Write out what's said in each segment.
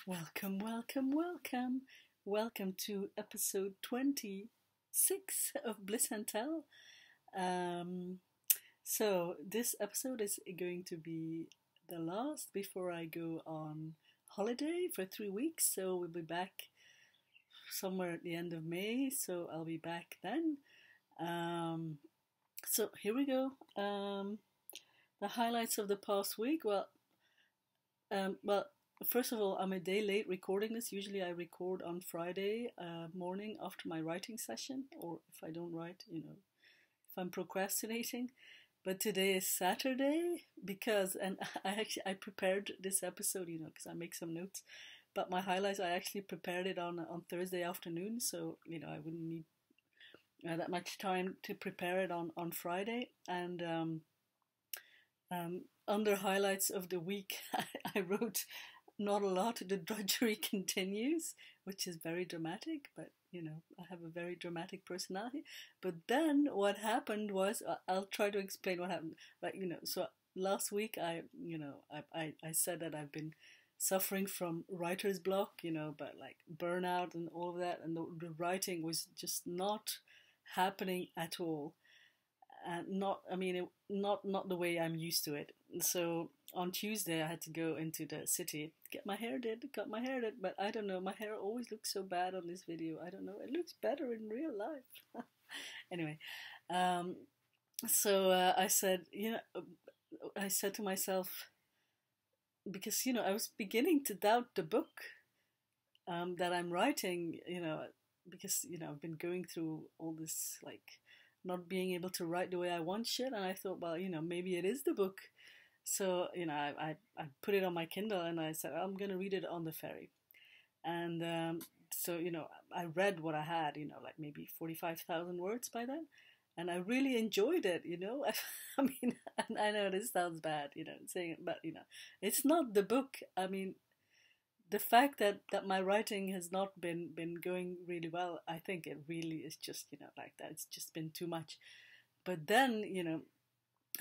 Welcome, welcome, welcome. Welcome to episode 26 of Bliss Tell. Um, this episode is going to be the last before I go on holiday for 3 weeks. So we'll be back somewhere at the end of May. So I'll be back then. So here we go. The highlights of the past week. Well, first of all, I'm a day late recording this. Usually I record on Friday morning after my writing session, or if I don't write, if I'm procrastinating. But today is Saturday and I prepared this episode, because I make some notes. But my highlights, I actually prepared it on Thursday afternoon, so I wouldn't need that much time to prepare it on Friday. And under highlights of the week, I wrote not a lot. The drudgery continues, which is very dramatic, but I have a very dramatic personality. But then what happened was, I'll try to explain what happened. But so last week I said that I've been suffering from writer's block, but like burnout and all of that, and the writing was just not happening at all. And not the way I'm used to it. So on Tuesday I had to go into the city, got my hair did, but I don't know, my hair always looks so bad on this video. I don't know, it looks better in real life. Anyway, I said, I said to myself, because I was beginning to doubt the book that I'm writing, because I've been going through all this, like, not being able to write the way I want shit, and I thought, well, maybe it is the book. So I put it on my Kindle and I said, I'm gonna read it on the ferry. And I read what I had, like maybe 45,000 words by then, and I really enjoyed it. I mean, I know this sounds bad, saying it, but it's not the book. I mean, the fact that my writing has not been going really well, I think it really is just, like that. It's just been too much. But then,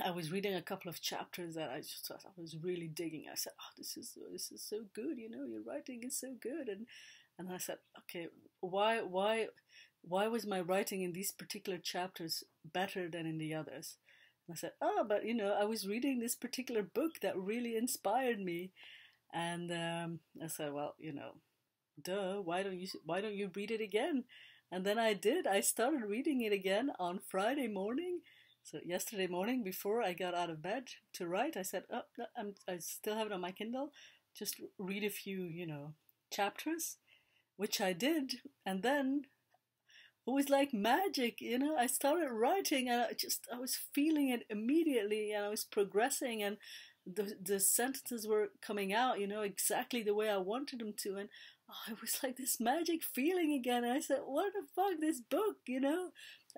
I was reading a couple of chapters that I was really digging. I said, oh, this is so good, your writing is so good. And I said, okay, why was my writing in these particular chapters better than in the others? And I said, oh, but I was reading this particular book that really inspired me. And I said, well, duh, why don't you read it again? And then I did. I started reading it again on Friday morning. So yesterday morning, before I got out of bed to write, I said, oh, I still have it on my Kindle. Just read a few, chapters, which I did. And then it was like magic, I started writing and I was feeling it immediately, and I was progressing, and the sentences were coming out, exactly the way I wanted them to, and it was like this magic feeling again. And I said, what the fuck, this book,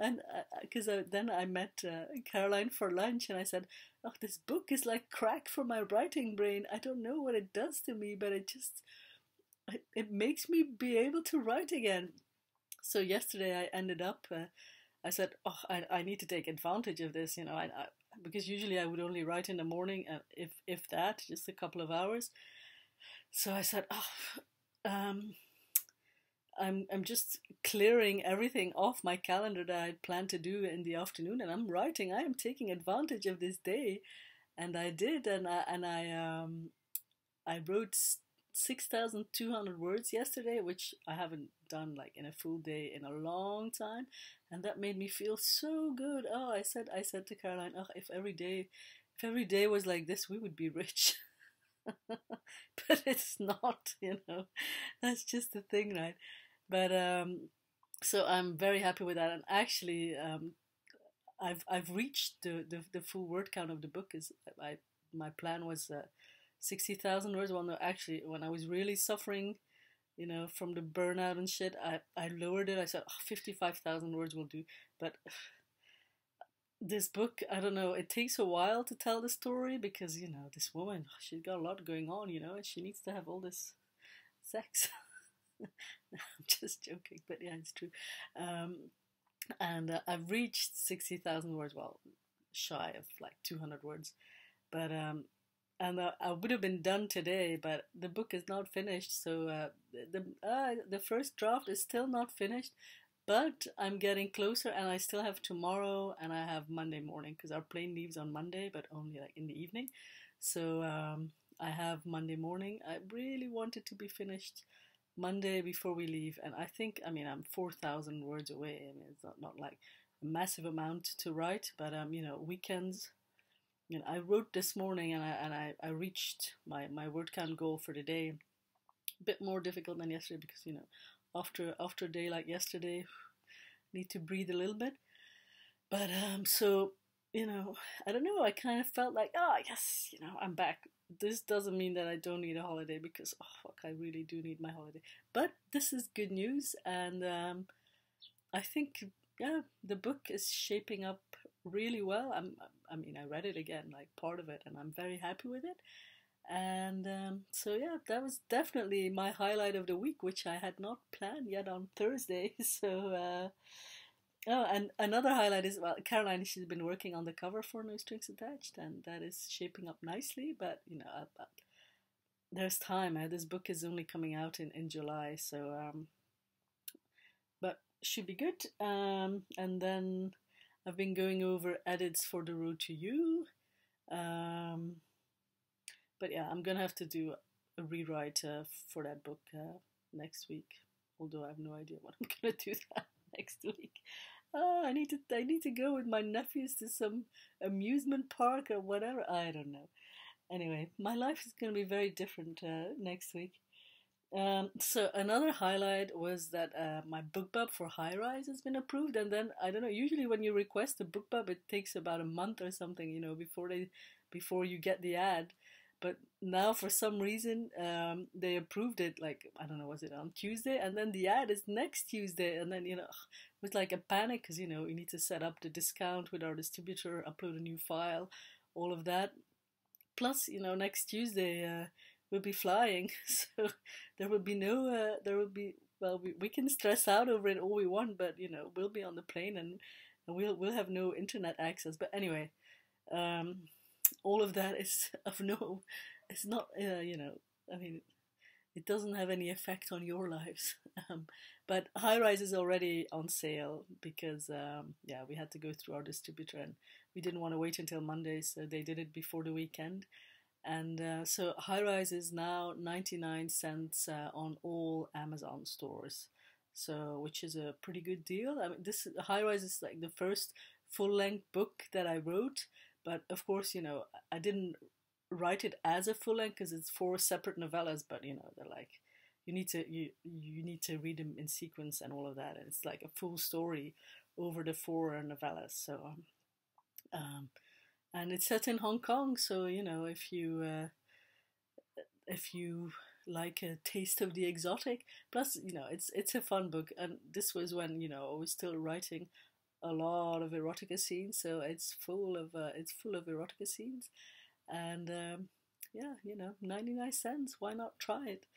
and because then I met Caroline for lunch, and I said, oh, this book is like crack for my writing brain. I don't know what it does to me, but it makes me be able to write again. So yesterday I ended up, I said, oh, I need to take advantage of this, because usually I would only write in the morning, if that, just a couple of hours. So I said, I'm just clearing everything off my calendar that I planned to do in the afternoon, and I'm writing. I am taking advantage of this day, and I did, and I wrote 6,200 words yesterday, which I haven't done like in a full day in a long time, and that made me feel so good. Oh, I said to Caroline, oh, if every day was like this, we would be rich. But it's not, that's just the thing, right? But so I'm very happy with that, and actually I've reached the full word count of the book. My plan was 60,000 words. Well, no, actually, when I was really suffering, from the burnout and shit, I lowered it. I said, oh, 55,000 words will do. But this book, I don't know, it takes a while to tell the story, because, this woman, she's got a lot going on, and she needs to have all this sex. I'm just joking, but yeah, it's true. And I've reached 60,000 words, well, shy of like 200 words. But and I would have been done today, but the book is not finished. So the first draft is still not finished, but I'm getting closer, and I still have tomorrow, and I have Monday morning because our plane leaves on Monday, but only like in the evening. So I have Monday morning. I really want it to be finished Monday before we leave, and I think, I mean, I'm 4,000 words away. I mean, it's not like a massive amount to write, but weekends. I wrote this morning, and I reached my word count goal for the day. A bit more difficult than yesterday because after a day like yesterday, need to breathe a little bit. But so I don't know. I kind of felt like, oh yes, I'm back. This doesn't mean that I don't need a holiday because oh fuck, I really do need my holiday. But this is good news, and I think yeah, the book is shaping up really well. I mean, I read it again, like part of it, and I'm very happy with it. And so yeah, that was definitely my highlight of the week, which I had not planned yet on Thursday. So oh, and another highlight is, well, Caroline, she's been working on the cover for No Strings Attached, and that is shaping up nicely. But there's time. This book is only coming out in July, so but should be good. And then I've been going over edits for The Road to You. But yeah, I'm gonna have to do a rewrite for that book next week. Although I have no idea what I'm gonna do that next week. Oh, I need to go with my nephews to some amusement park or whatever. I don't know. Anyway, my life is gonna be very different next week. So another highlight was that my BookBub for High Rise has been approved, and then I don't know. Usually, when you request a BookBub, it takes about a month or something, before you get the ad. But now, for some reason, they approved it. Like, I don't know, was it on Tuesday? And then the ad is next Tuesday, and then it was like a panic because you need to set up the discount with our distributor, upload a new file, all of that. Plus, next Tuesday we'll be flying, so there will be no, well, we can stress out over it all we want, but we'll be on the plane, and we'll have no internet access. But anyway, all of that is of no, it's not, I mean, it doesn't have any effect on your lives. But High Rise is already on sale because, yeah, we had to go through our distributor, and we didn't want to wait until Monday, so they did it before the weekend. And so High Rise is now 99 cents on all Amazon stores, so which is a pretty good deal. I mean, this High Rise is like the first full-length book that I wrote, but of course, I didn't write it as a full length because it's 4 separate novellas. But they're like you need to read them in sequence and all of that, and it's like a full story over the 4 novellas. So um, and it's set in Hong Kong, so if you like a taste of the exotic, plus it's a fun book, and this was when I was still writing a lot of erotica scenes, so it's full of erotica scenes, and yeah, 99 cents. Why not try it?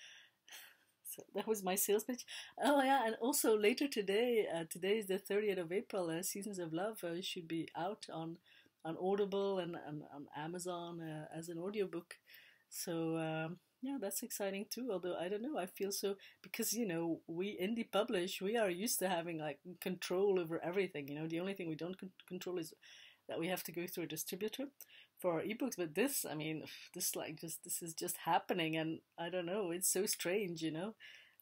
So that was my sales pitch. Oh yeah, and also later today, today is the 30th of April. Seasons of Love should be out on Audible and on Amazon as an audiobook. So yeah, that's exciting too. Although I don't know, I feel so because we indie publish, we are used to having like control over everything. The only thing we don't control is that we have to go through a distributor for our ebooks. But this, I mean, this is just happening, and I don't know. It's so strange.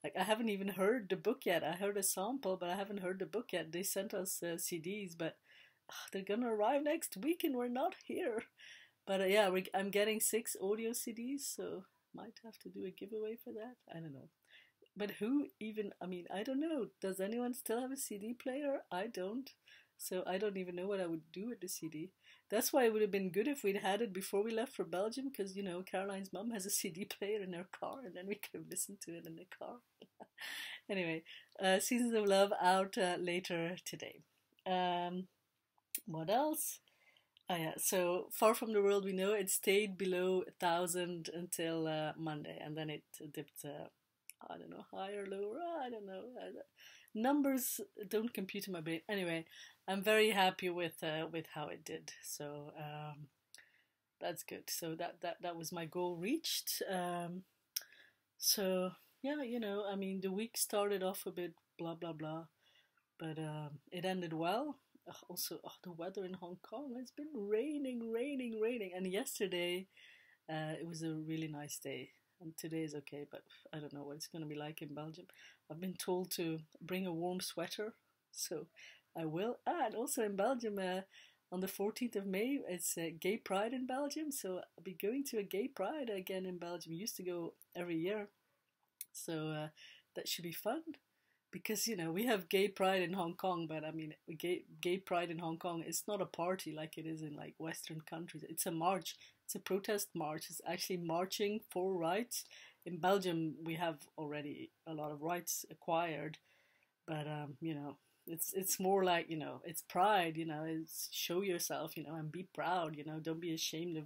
Like I haven't even heard the book yet. I heard a sample, but I haven't heard the book yet. They sent us CDs, but they're gonna arrive next week, and we're not here. But yeah, I'm getting 6 audio CDs, so might have to do a giveaway for that. I don't know. But who even, I mean, I don't know. Does anyone still have a CD player? I don't. So I don't even know what I would do with the CD. That's why it would have been good if we'd had it before we left for Belgium, because, Caroline's mum has a CD player in her car, and then we could have listened to it in the car. Anyway, Seasons of Love out later today. What else? Oh yeah, so Far From the World We Know, it stayed below 1,000 until Monday, and then it dipped, I don't know, higher, lower, I don't know. Numbers don't compute in my brain. Anyway, I'm very happy with how it did. So that's good. So that was my goal reached. So yeah, I mean, the week started off a bit blah blah blah, but it ended well. Also, the weather in Hong Kong, it's been raining, raining, raining, and yesterday it was a really nice day. And today is okay, but I don't know what it's going to be like in Belgium. I've been told to bring a warm sweater, so I will. And also in Belgium, on the 14th of May, it's Gay Pride in Belgium, so I'll be going to a Gay Pride again in Belgium. I used to go every year, so that should be fun. Because we have Gay Pride in Hong Kong, but I mean, Gay Pride in Hong Kong is not a party like it is in like Western countries. It's a march. It's a protest march. It's actually marching for rights. In Belgium, we have already a lot of rights acquired, but it's more like it's pride. It's show yourself. And be proud. Don't be ashamed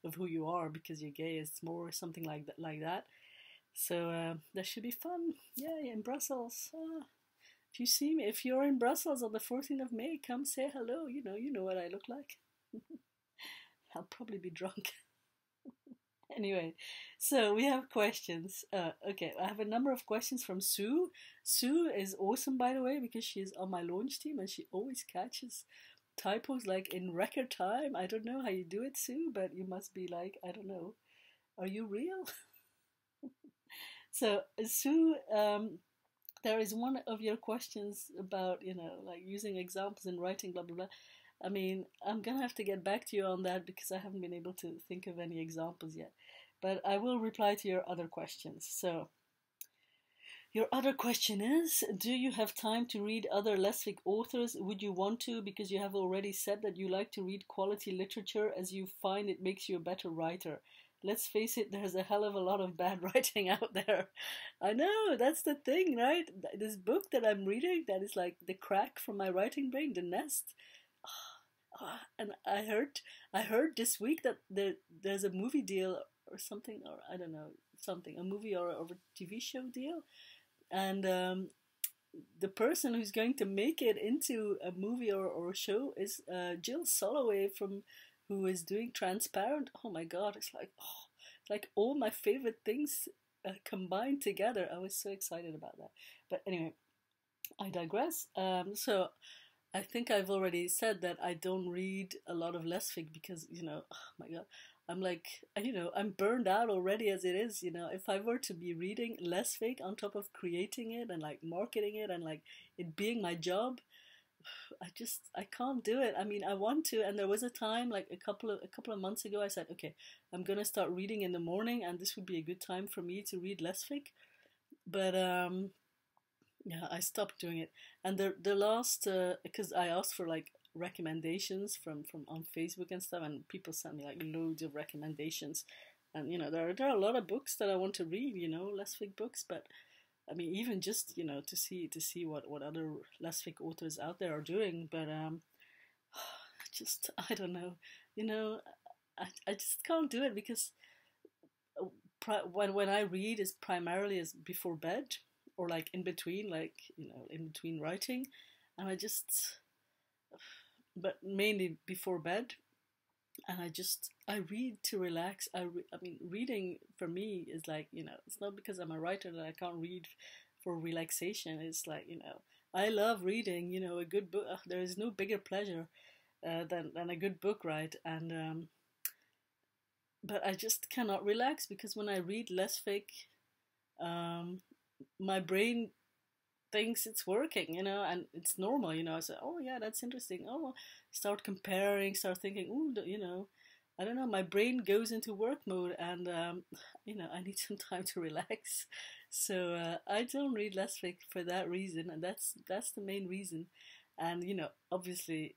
of who you are because you're gay. It's more something like that. So that should be fun. Yeah, in Brussels. If you see me, if you're in Brussels on the 14th of May, come say hello. You know what I look like. I'll probably be drunk. Anyway, so we have questions. Okay, I have a number of questions from Sue. Sue is awesome, by the way, because she's on my launch team and she always catches typos like in record time. I don't know how you do it, Sue, but you must be like, I don't know. Are you real? So, Sue, there is one of your questions about, like using examples in writing, blah, blah, blah. I mean, I'm going to have to get back to you on that because I haven't been able to think of any examples yet. But I will reply to your other questions. So, your other question is, do you have time to read other Lesvik authors? Would you want to? Because you have already said that you like to read quality literature as you find it makes you a better writer. Let's face it, there's a hell of a lot of bad writing out there. I know, that's the thing, right? This book that I'm reading, that is like the crack from my writing brain, The Nest. And I heard this week that there's a movie deal or something, or I don't know, something, a movie or a TV show deal. And the person who's going to make it into a movie or a show is Jill Soloway who is doing Transparent. Oh my god, it's like all my favorite things combined together. I was so excited about that. But anyway, I digress. So I think I've already said that I don't read a lot of Lesvik because, oh my god, I'm like, I'm burned out already as it is. If I were to be reading Lesvik on top of creating it and like marketing it and like it being my job, I can't do it. I mean, I want to, and there was a time like a couple of months ago I said, okay, I'm gonna start reading in the morning and this would be a good time for me to read Lesvik. But yeah, I stopped doing it. And the last because I asked for like recommendations from on Facebook and stuff, and people sent me like loads of recommendations. And there are a lot of books that I want to read, Lesvik books, but I mean, even just to see what other Lesvik authors out there are doing, but just I don't know, I just can't do it because when I read is primarily as before bed or like in between, like in between writing, and but mainly before bed. And I read to relax. I mean, reading for me is like, it's not because I'm a writer that I can't read for relaxation. It's like, I love reading, a good book. There is no bigger pleasure than a good book, right? And, but I just cannot relax because when I read Lesvik, my brain thinks it's working, and it's normal, I say, oh yeah, that's interesting. Oh, start comparing, start thinking, oh, I don't know, my brain goes into work mode, and I need some time to relax. So I don't read Lesvik for that reason, and that's the main reason. And obviously,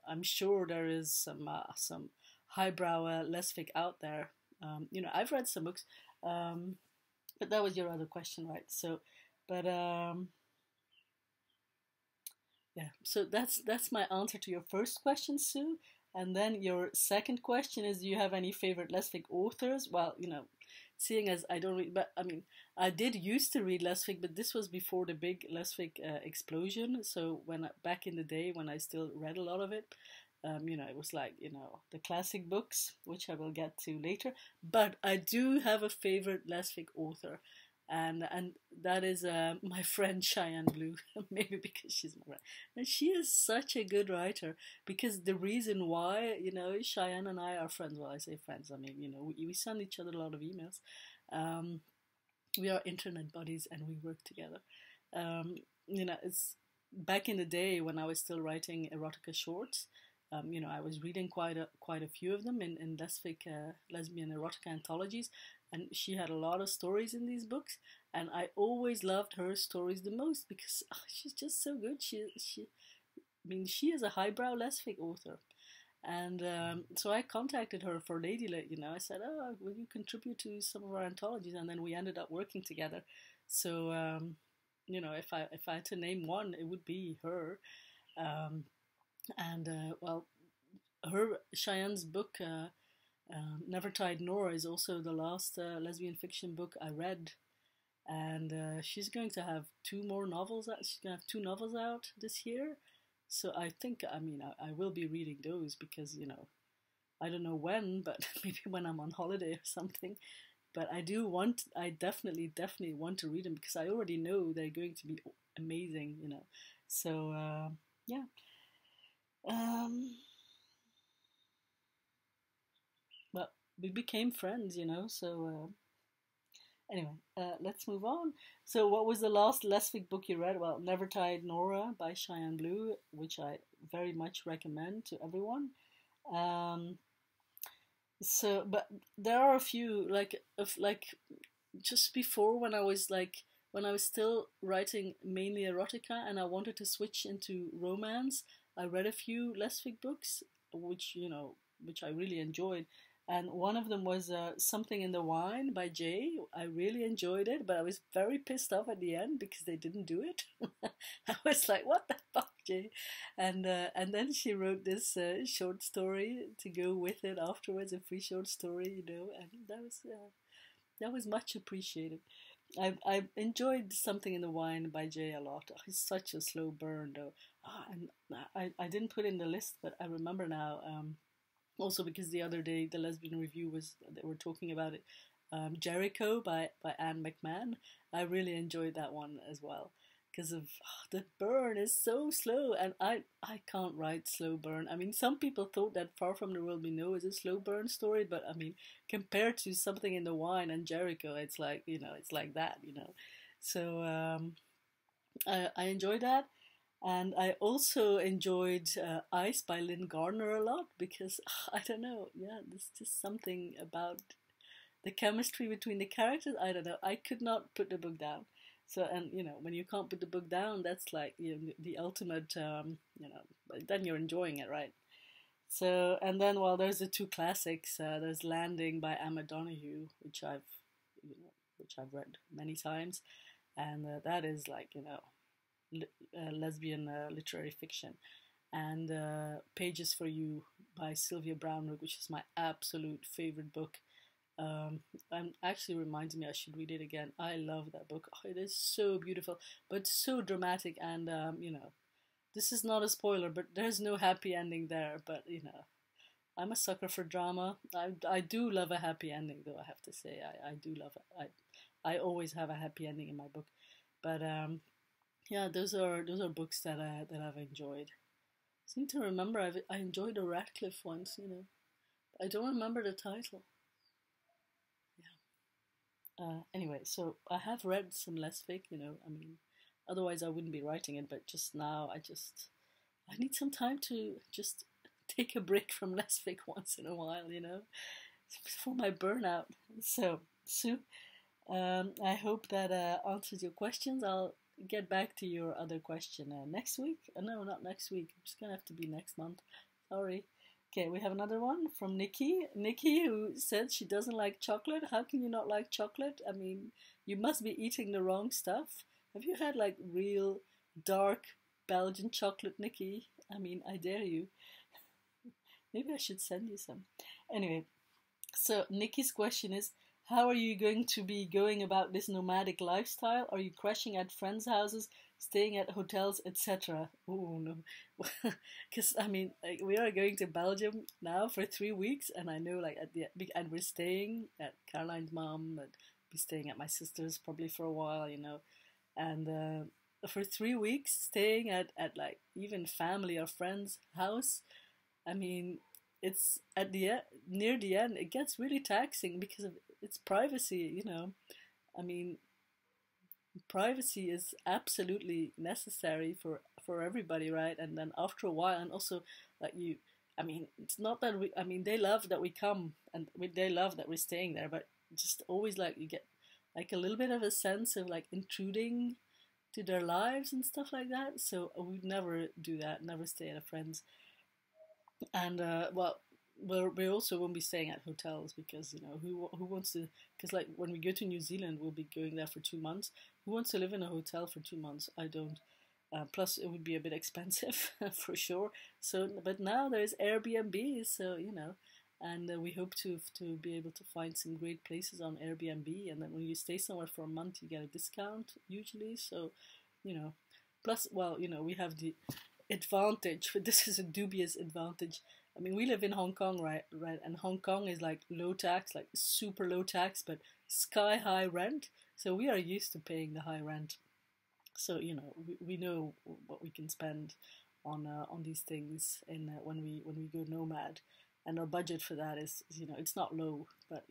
I'm sure there is some highbrow Lesvik out there. I've read some books, but that was your other question, right? So, but yeah, so that's my answer to your first question, Sue. And then your second question is, do you have any favorite Lesvik authors? Well, seeing as I don't read, but I mean, I did used to read Lesvik, but this was before the big Lesvik explosion. So back in the day when I still read a lot of it, It was like, the classic books, which I will get to later. But I do have a favorite lesbian author, and that is my friend Cheyenne Blue. Maybe because she's my friend, and she is such a good writer. Because the reason why, Cheyenne and I are friends. Well, I say friends. I mean, we send each other a lot of emails. Um, we are internet buddies, and we work together. Um, it's back in the day when I was still writing erotica shorts. I was reading quite a few of them in lesbian erotica anthologies, and she had a lot of stories in these books, and I always loved her stories the most because she's just so good. She is a highbrow lesbian author, and so I contacted her for Ladylit. I said, "Oh, will you contribute to some of our anthologies?" And then we ended up working together. So, if I had to name one, it would be her. Um, and well, her Cheyenne's book, Never Tied Nora, is also the last lesbian fiction book I read, and she's going to have two more novels out. She's going to have two novels out this year, so I think, I will be reading those because I don't know when, but maybe when I'm on holiday or something. But I definitely want to read them because I already know they're going to be amazing. So yeah. Um, but we became friends. So anyway, let's move on. So, what was the last lesbian book you read? Well, Never Tied Nora by Cheyenne Blue, which I very much recommend to everyone. Um, but there are a few like just before when I was still writing mainly erotica and I wanted to switch into romance. I read a few lesbian books, which I really enjoyed. And one of them was Something in the Wine by Jay. I really enjoyed it, but I was very pissed off at the end because they didn't do it. I was like, "What the fuck, Jay?" And then she wrote this short story to go with it afterwards, a free short story, and that was much appreciated. I enjoyed Something in the Wine by Jay a lot. It's such a slow burn, though. And I didn't put in the list, but I remember now. Also, because the other day the lesbian review they were talking about it. Jericho by Anne McMahon. I really enjoyed that one as well because of the burn is so slow, and I can't write slow burn. I mean, some people thought that Far From the World We Know is a slow burn story, but I mean, compared to Something in the Wine and Jericho, it's like it's like that. So I enjoyed that. And I also enjoyed Ice by Lynn Garner a lot because I don't know, yeah, there's just something about the chemistry between the characters. I don't know, I could not put the book down. So, and when you can't put the book down, that's like the ultimate, then you're enjoying it, right? So, and then there's the two classics. There's Landing by Emma Donoghue, which I've read many times, and that is like lesbian literary fiction, and Pages for You by Sylvia Brownrigg, which is my absolute favorite book. And actually reminds me I should read it again. I love that book. Oh, it is so beautiful, but so dramatic, and this is not a spoiler, but there's no happy ending there. But I'm a sucker for drama. I do love a happy ending, though I have to say I do love it. I always have a happy ending in my book, but yeah, those are books that I've enjoyed. I seem to remember I enjoyed a Radcliffe once. I don't remember the title. Yeah. Anyway, so I have read some lesfic. I mean, otherwise I wouldn't be writing it. But just now, I need some time to just take a break from lesfic once in a while. For my burnout. So, Sue, I hope that answers your questions. I'll get back to your other question next week. No, not next week. It's gonna have to be next month. Sorry. Okay, we have another one from Nikki. Nikki, who said she doesn't like chocolate. How can you not like chocolate? I mean, you must be eating the wrong stuff. Have you had like real dark Belgian chocolate, Nikki? I mean, I dare you. Maybe I should send you some. Anyway, so Nikki's question is, how are you going to be going about this nomadic lifestyle? Are you crashing at friends' houses, staying at hotels, etc. Oh no, because I mean, like, we are going to Belgium now for 3 weeks, and I know like and we're staying at Caroline's mom, and be staying at my sister's probably for a while, and for 3 weeks staying at like even family or friends' house. I mean, it's at the near the end, it gets really taxing because of its privacy. I mean, privacy is absolutely necessary for everybody, right? And then after a while, and also like I mean, it's not that I mean, they love that we come, and they love that we're staying there, but just always like you get like a little bit of a sense of like intruding to their lives and stuff like that. So I would never do that, never stay at a friend's. And well, we also won't be staying at hotels because who wants to? Because like when we go to New Zealand, we'll be going there for 2 months. Who wants to live in a hotel for 2 months? I don't. Plus, it would be a bit expensive for sure. So, but now there's Airbnb, so and we hope to be able to find some great places on Airbnb. And then when you stay somewhere for a month, you get a discount usually. So, you know, plus, well, we have the advantage, but this is a dubious advantage. I mean, we live in Hong Kong, right? Right, and Hong Kong is like low tax, like super low tax, but sky high rent. So we are used to paying the high rent. So we know what we can spend on these things in when we go nomad, and our budget for that is it's not low, but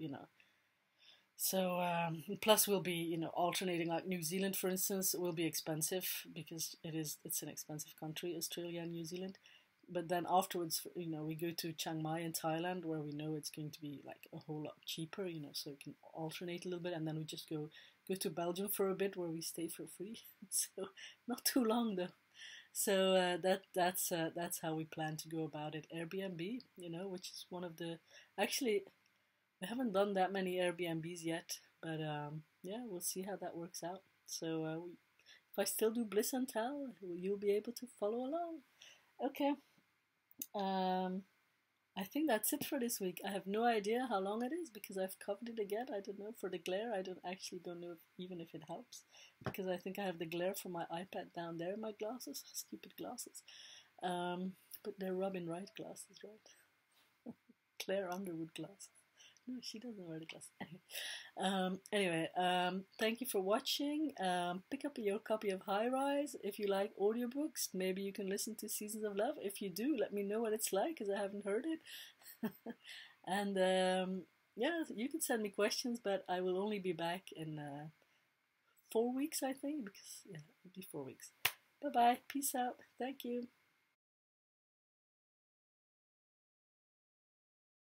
so plus we'll be alternating, like New Zealand for instance will be expensive because it's an expensive country, Australia and New Zealand. But then afterwards, we go to Chiang Mai in Thailand, where we know it's going to be like a whole lot cheaper, so we can alternate a little bit, and then we just go to Belgium for a bit, where we stay for free. So not too long though. So that's how we plan to go about it. Airbnb, which is one of the actually we haven't done that many Airbnbs yet, but yeah, we'll see how that works out. So if I still do Bliss and Tell, you'll be able to follow along. Okay. Um, I think that's it for this week. I have no idea how long it is because I've covered it again. I don't know for the glare. I don't know even if it helps because I think I have the glare from my iPad down there in my glasses, stupid glasses. But they're Robin Wright glasses, right? Claire Underwood glasses. No, she doesn't wear the glasses. Anyway, thank you for watching. Pick up your copy of High Rise if you like audiobooks. Maybe you can listen to Seasons of Love. If you do, let me know what it's like because I haven't heard it. And yeah, you can send me questions, but I will only be back in 4 weeks, I think, because yeah, it'll be 4 weeks. Bye bye. Peace out. Thank you.